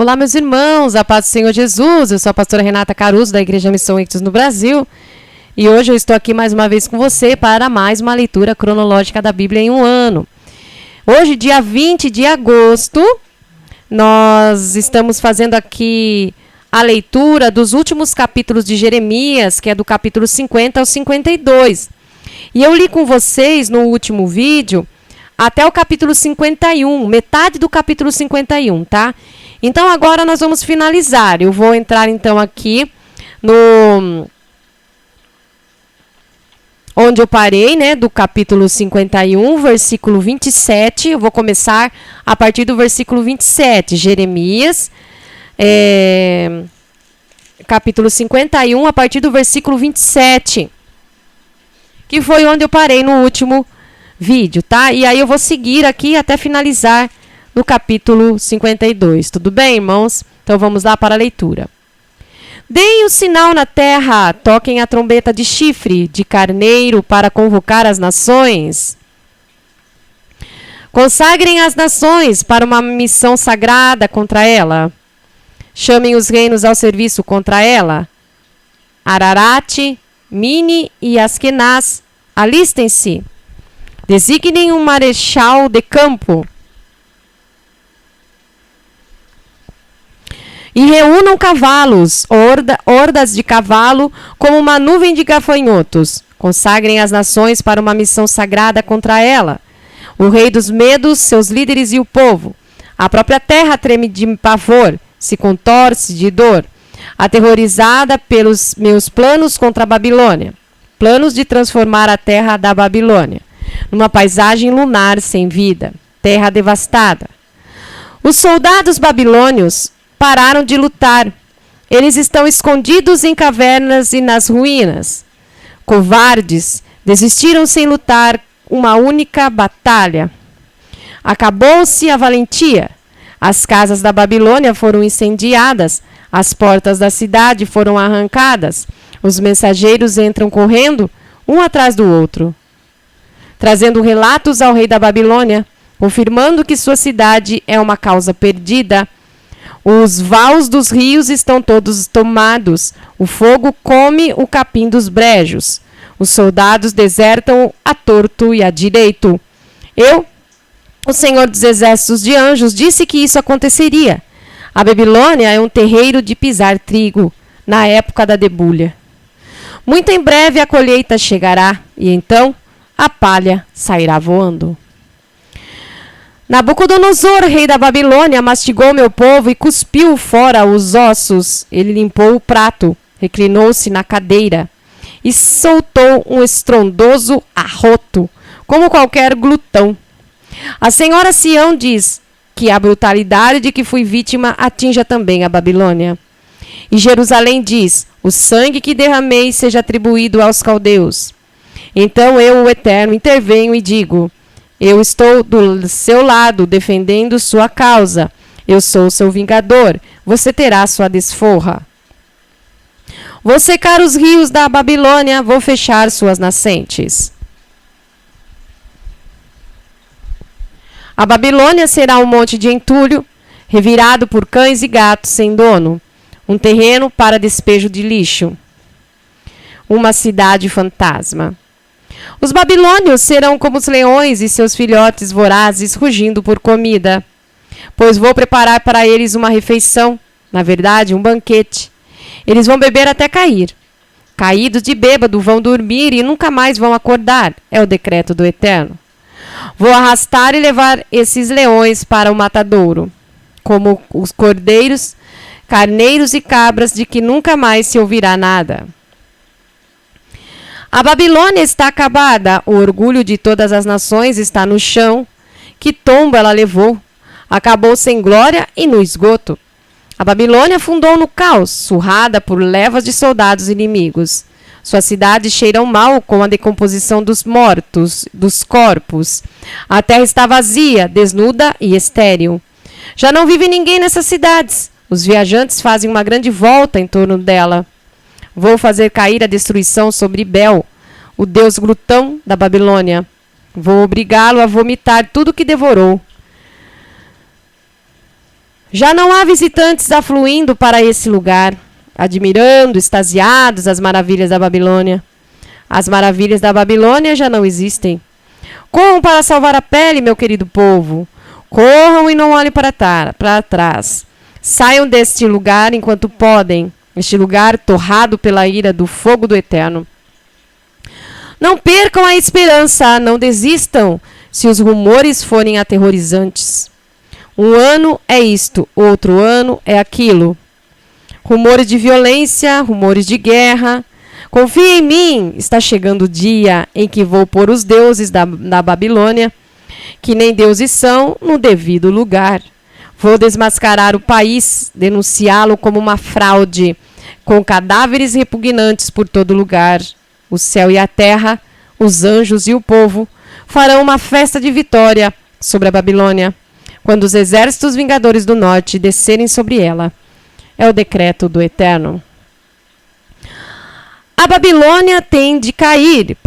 Olá, meus irmãos, a paz do Senhor Jesus. Eu sou a pastora Renata Caruso, da Igreja Missão Ictus no Brasil. E hoje eu estou aqui mais uma vez com você para mais uma leitura cronológica da Bíblia em um ano. Hoje, dia 20 de agosto, nós estamos fazendo aqui a leitura dos últimos capítulos de Jeremias, que é do capítulo 50 ao 52. E eu li com vocês no último vídeo até o capítulo 51, metade do capítulo 51, tá? Então agora nós vamos finalizar. Eu vou entrar então aqui no onde eu parei, né, do capítulo 51, versículo 27. Eu vou começar a partir do versículo 27. Jeremias, capítulo 51, a partir do versículo 27. Que foi onde eu parei no último vídeo, tá? E aí eu vou seguir aqui até finalizar no capítulo 52. Tudo bem, irmãos? Então vamos lá para a leitura. Deem o sinal na terra, toquem a trombeta de chifre, de carneiro, para convocar as nações. Consagrem as nações para uma missão sagrada contra ela. Chamem os reinos ao serviço contra ela. Ararat, Mini e Askenaz, alistem-se. Designem um marechal de campo. E reúnam cavalos, hordas de cavalo, como uma nuvem de gafanhotos. Consagrem as nações para uma missão sagrada contra ela. O rei dos medos, seus líderes e o povo. A própria terra treme de pavor, se contorce de dor, aterrorizada pelos meus planos contra a Babilônia. Planos de transformar a terra da Babilônia numa paisagem lunar sem vida, terra devastada. Os soldados babilônios pararam de lutar. Eles estão escondidos em cavernas e nas ruínas. Covardes, desistiram sem lutar uma única batalha. Acabou-se a valentia. As casas da Babilônia foram incendiadas. As portas da cidade foram arrancadas. Os mensageiros entram correndo, um atrás do outro, trazendo relatos ao rei da Babilônia, confirmando que sua cidade é uma causa perdida. Os vaus dos rios estão todos tomados. O fogo come o capim dos brejos. Os soldados desertam a torto e a direito. O Senhor dos Exércitos de Anjos, disse que isso aconteceria. A Babilônia é um terreiro de pisar trigo, na época da debulha. Muito em breve a colheita chegará, e então a palha sairá voando. Nabucodonosor, rei da Babilônia, mastigou meu povo e cuspiu fora os ossos. Ele limpou o prato, reclinou-se na cadeira e soltou um estrondoso arroto, como qualquer glutão. A senhora Sião diz que a brutalidade de que fui vítima atinja também a Babilônia. E Jerusalém diz: o sangue que derramei seja atribuído aos caldeus. Então eu, o Eterno, intervenho e digo: eu estou do seu lado, defendendo sua causa. Eu sou seu vingador. Você terá sua desforra. Vou secar os rios da Babilônia. Vou fechar suas nascentes. A Babilônia será um monte de entulho, revirado por cães e gatos sem dono. Um terreno para despejo de lixo. Uma cidade fantasma. Os babilônios serão como os leões e seus filhotes vorazes rugindo por comida. Pois vou preparar para eles uma refeição, na verdade, um banquete. Eles vão beber até cair. Caídos de bêbado, vão dormir e nunca mais vão acordar. É o decreto do Eterno. Vou arrastar e levar esses leões para o matadouro, como os cordeiros, carneiros e cabras de que nunca mais se ouvirá nada. A Babilônia está acabada, o orgulho de todas as nações está no chão. Que tombo ela levou! Acabou sem glória e no esgoto. A Babilônia afundou no caos, surrada por levas de soldados inimigos. Suas cidades cheiram mal com a decomposição dos mortos, dos corpos. A terra está vazia, desnuda e estéril. Já não vive ninguém nessas cidades. Os viajantes fazem uma grande volta em torno dela. Vou fazer cair a destruição sobre Bel, o deus glutão da Babilônia. Vou obrigá-lo a vomitar tudo que devorou. Já não há visitantes afluindo para esse lugar, admirando, extasiados as maravilhas da Babilônia. As maravilhas da Babilônia já não existem. Corram para salvar a pele, meu querido povo. Corram e não olhem para trás. Saiam deste lugar enquanto podem, este lugar torrado pela ira do fogo do Eterno. Não percam a esperança, não desistam, se os rumores forem aterrorizantes. Um ano é isto, outro ano é aquilo. Rumores de violência, rumores de guerra. Confie em mim, está chegando o dia em que vou pôr os deuses da Babilônia, que nem deuses são, no devido lugar. Vou desmascarar o país, denunciá-lo como uma fraude, com cadáveres repugnantes por todo lugar. O céu e a terra, os anjos e o povo, farão uma festa de vitória sobre a Babilônia, quando os exércitos vingadores do norte descerem sobre ela. É o decreto do Eterno. A Babilônia tem de cair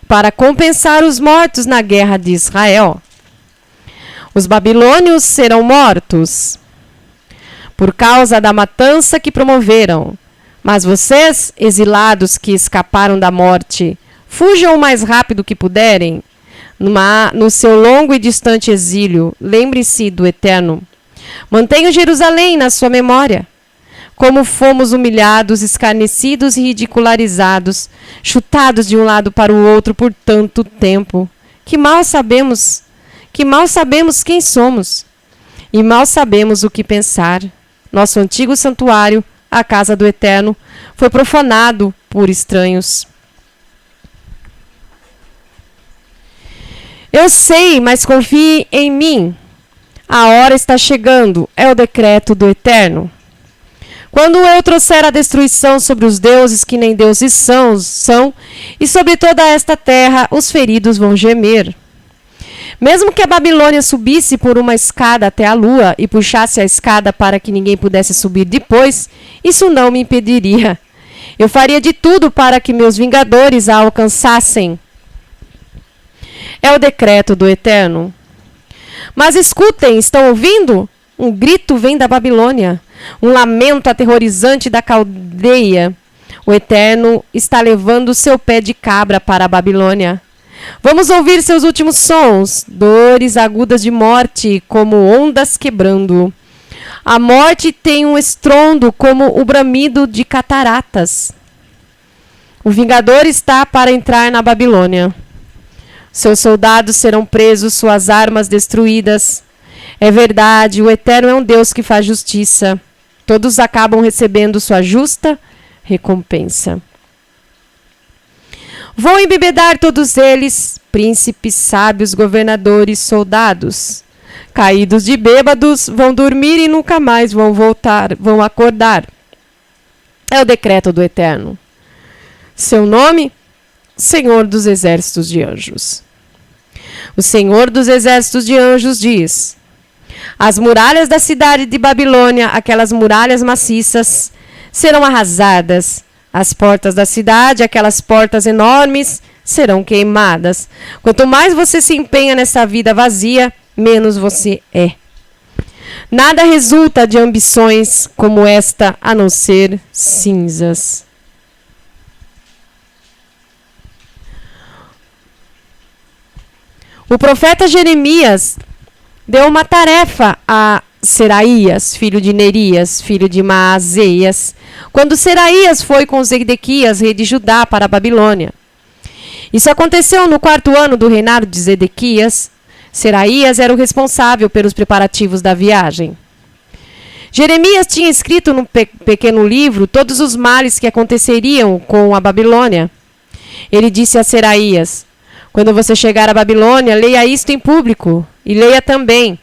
para compensar os mortos na guerra de Israel. Os babilônios serão mortos por causa da matança que promoveram. Mas vocês, exilados que escaparam da morte, fujam o mais rápido que puderem. No seu longo e distante exílio, lembre-se do Eterno. Mantenham Jerusalém na sua memória. Como fomos humilhados, escarnecidos e ridicularizados, chutados de um lado para o outro por tanto tempo. Que mal sabemos quem somos. E mal sabemos o que pensar. Nosso antigo santuário, a casa do Eterno, foi profanado por estranhos. Eu sei, mas confie em mim. A hora está chegando, é o decreto do Eterno. Quando eu trouxer a destruição sobre os deuses que nem deuses são, e sobre toda esta terra, os feridos vão gemer. Mesmo que a Babilônia subisse por uma escada até a lua e puxasse a escada para que ninguém pudesse subir depois, isso não me impediria. Eu faria de tudo para que meus vingadores a alcançassem. É o decreto do Eterno. Mas escutem, estão ouvindo? Um grito vem da Babilônia, um lamento aterrorizante da Caldeia. O Eterno está levando seu pé de cabra para a Babilônia. Vamos ouvir seus últimos sons, dores agudas de morte, como ondas quebrando. A morte tem um estrondo como o bramido de cataratas. O Vingador está para entrar na Babilônia. Seus soldados serão presos, suas armas destruídas. É verdade, o Eterno é um Deus que faz justiça. Todos acabam recebendo sua justa recompensa. Vou embebedar todos eles, príncipes, sábios, governadores, soldados. Caídos de bêbados, vão dormir e nunca mais vão acordar. É o decreto do Eterno. Seu nome? Senhor dos Exércitos de Anjos. O Senhor dos Exércitos de Anjos diz: as muralhas da cidade de Babilônia, aquelas muralhas maciças, serão arrasadas. As portas da cidade, aquelas portas enormes, serão queimadas. Quanto mais você se empenha nessa vida vazia, menos você é. Nada resulta de ambições como esta, a não ser cinzas. O profeta Jeremias deu uma tarefa a Seraías, filho de Nerias, filho de Maazéias, quando Seraías foi com Zedequias, rei de Judá, para a Babilônia. Isso aconteceu no 4º ano do reinado de Zedequias. Seraías era o responsável pelos preparativos da viagem. Jeremias tinha escrito num pequeno livro todos os males que aconteceriam com a Babilônia. Ele disse a Seraías: quando você chegar à Babilônia, leia isto em público, e leia também: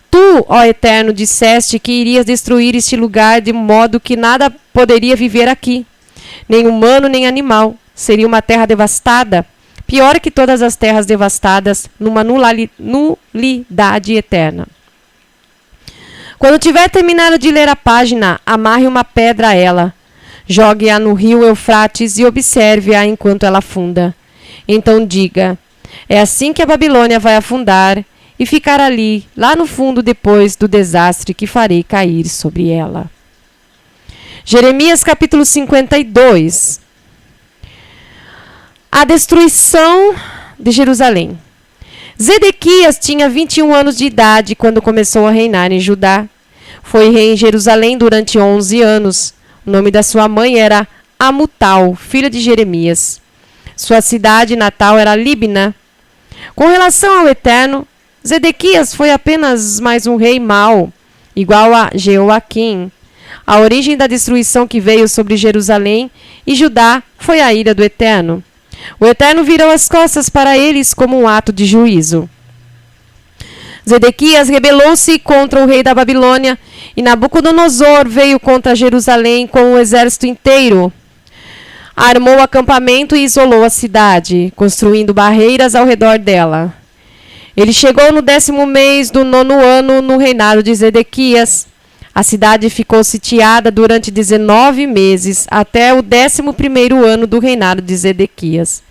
tu, ó Eterno, disseste que irias destruir este lugar de modo que nada poderia viver aqui, nem humano nem animal. Seria uma terra devastada, pior que todas as terras devastadas, numa nulidade eterna. Quando tiver terminado de ler a página, amarre uma pedra a ela, jogue-a no rio Eufrates e observe-a enquanto ela afunda. Então diga: é assim que a Babilônia vai afundar, e ficar ali, lá no fundo, depois do desastre que farei cair sobre ela. Jeremias capítulo 52. A destruição de Jerusalém. Zedequias tinha 21 anos de idade quando começou a reinar em Judá. Foi rei em Jerusalém durante 11 anos. O nome da sua mãe era Amutal, filha de Jeremias. Sua cidade natal era Líbna. Com relação ao Eterno, Zedequias foi apenas mais um rei mau, igual a Jeoaquim. A origem da destruição que veio sobre Jerusalém e Judá foi a ira do Eterno. O Eterno virou as costas para eles como um ato de juízo. Zedequias rebelou-se contra o rei da Babilônia e Nabucodonosor veio contra Jerusalém com o exército inteiro. Armou acampamento e isolou a cidade, construindo barreiras ao redor dela. Ele chegou no 10º mês do 9º ano no reinado de Zedequias. A cidade ficou sitiada durante 19 meses, até o 11º ano do reinado de Zedequias.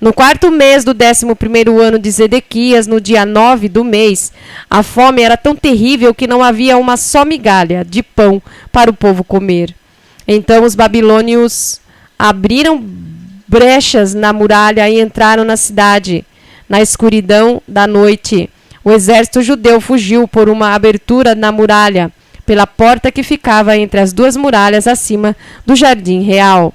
No 4º mês do 11º ano de Zedequias, no dia 9 do mês, a fome era tão terrível que não havia uma só migalha de pão para o povo comer. Então os babilônios abriram brechas na muralha e entraram na cidade. Na escuridão da noite, o exército judeu fugiu por uma abertura na muralha, pela porta que ficava entre as duas muralhas acima do jardim real.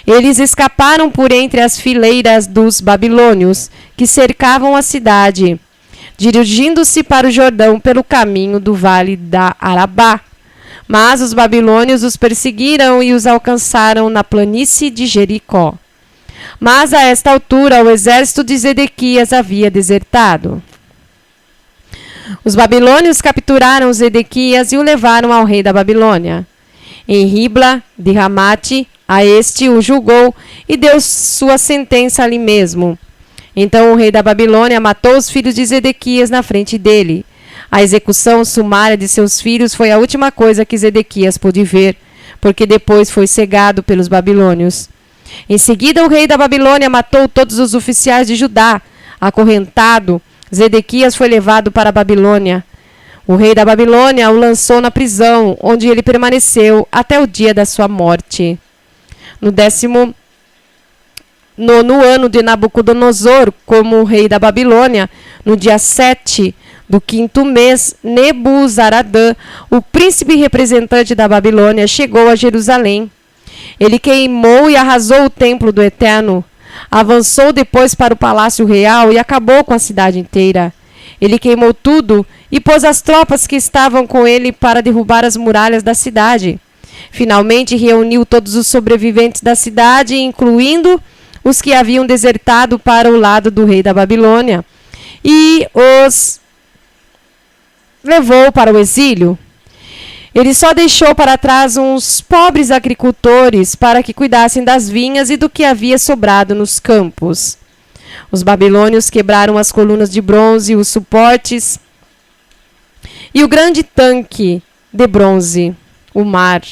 Eles escaparam por entre as fileiras dos babilônios, que cercavam a cidade, dirigindo-se para o Jordão pelo caminho do vale da Arabá. Mas os babilônios os perseguiram e os alcançaram na planície de Jericó. Mas a esta altura o exército de Zedequias havia desertado. Os babilônios capturaram Zedequias e o levaram ao rei da Babilônia. Em Ribla de Ramate, a este o julgou e deu sua sentença ali mesmo. Então o rei da Babilônia matou os filhos de Zedequias na frente dele. A execução sumária de seus filhos foi a última coisa que Zedequias pôde ver, porque depois foi cegado pelos babilônios. Em seguida, o rei da Babilônia matou todos os oficiais de Judá. Acorrentado, Zedequias foi levado para a Babilônia. O rei da Babilônia o lançou na prisão, onde ele permaneceu até o dia da sua morte. No 19º ano de Nabucodonosor, como rei da Babilônia, no dia 7 do 5º mês, Nebuzaradã, o príncipe representante da Babilônia, chegou a Jerusalém. Ele queimou e arrasou o templo do Eterno. Avançou depois para o palácio real e acabou com a cidade inteira. Ele queimou tudo e pôs as tropas que estavam com ele para derrubar as muralhas da cidade. Finalmente reuniu todos os sobreviventes da cidade, incluindo os que haviam desertado para o lado do rei da Babilônia, e os levou para o exílio. Ele só deixou para trás uns pobres agricultores para que cuidassem das vinhas e do que havia sobrado nos campos. Os babilônios quebraram as colunas de bronze, os suportes e o grande tanque de bronze, o mar,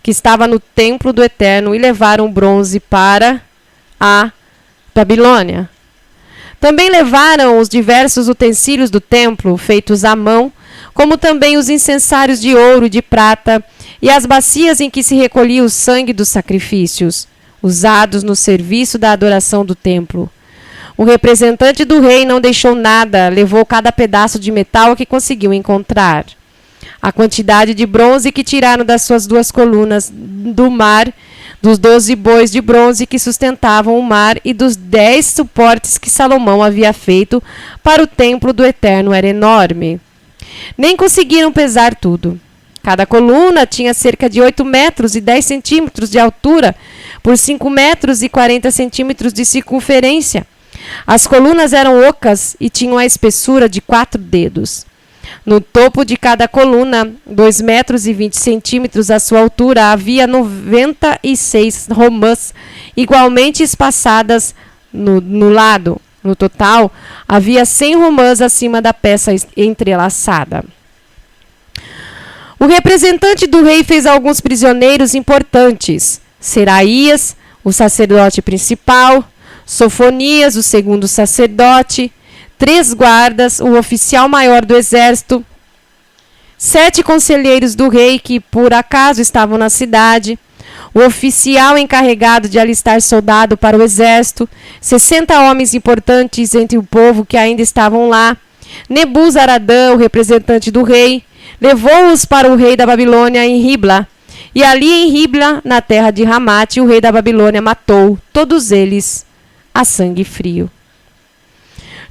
que estava no templo do Eterno, e levaram o bronze para a Babilônia. Também levaram os diversos utensílios do templo, feitos à mão, como também os incensários de ouro e de prata, e as bacias em que se recolhia o sangue dos sacrifícios, usados no serviço da adoração do templo. O representante do rei não deixou nada, levou cada pedaço de metal que conseguiu encontrar. A quantidade de bronze que tiraram das suas duas colunas do mar, dos 12 bois de bronze que sustentavam o mar e dos 10 suportes que Salomão havia feito para o templo do Eterno era enorme. Nem conseguiram pesar tudo. Cada coluna tinha cerca de 8 metros e 10 centímetros de altura por 5 metros e 40 centímetros de circunferência. As colunas eram ocas e tinham a espessura de 4 dedos. No topo de cada coluna, 2 metros e 20 centímetros à sua altura, havia 96 romãs igualmente espaçadas no lado. No total, havia 100 romãs acima da peça entrelaçada. O representante do rei fez alguns prisioneiros importantes: Seraías, o sacerdote principal, Sofonias, o segundo sacerdote, 3 guardas, o oficial maior do exército, 7 conselheiros do rei que por acaso estavam na cidade, o oficial encarregado de alistar soldado para o exército, 60 homens importantes entre o povo que ainda estavam lá, Nebuzaradã, o representante do rei, levou-os para o rei da Babilônia em Ribla, e ali em Ribla, na terra de Ramate, o rei da Babilônia matou todos eles a sangue frio.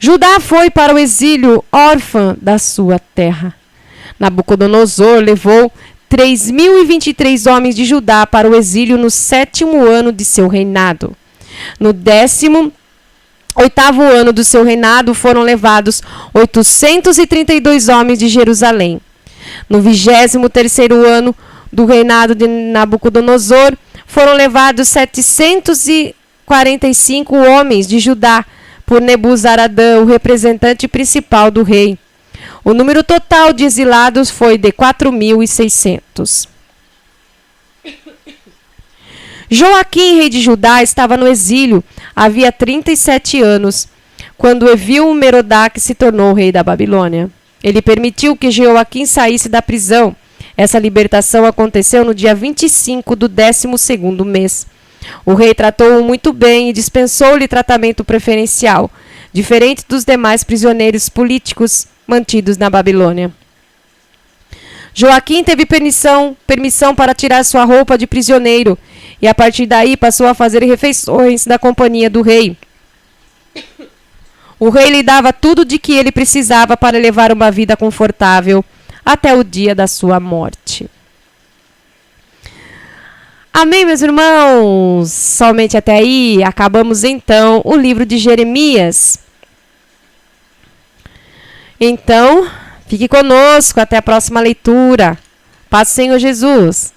Judá foi para o exílio órfã da sua terra. Nabucodonosor levou 3.023 homens de Judá para o exílio no 7º ano de seu reinado. No 18º ano do seu reinado foram levados 832 homens de Jerusalém. No 23º ano do reinado de Nabucodonosor foram levados 745 homens de Judá por Nebuzaradã, o representante principal do rei. O número total de exilados foi de 4.600. Joaquim, rei de Judá, estava no exílio havia 37 anos, quando Evil-Merodach se tornou rei da Babilônia. Ele permitiu que Joaquim saísse da prisão. Essa libertação aconteceu no dia 25 do 12º mês. O rei tratou-o muito bem e dispensou-lhe tratamento preferencial, diferente dos demais prisioneiros políticos mantidos na Babilônia. Joaquim teve permissão para tirar sua roupa de prisioneiro e a partir daí passou a fazer refeições da companhia do rei. O rei lhe dava tudo de que ele precisava para levar uma vida confortável até o dia da sua morte. Amém, meus irmãos? Somente até aí acabamos então o livro de Jeremias. Então, fique conosco até a próxima leitura. Paz do Senhor Jesus.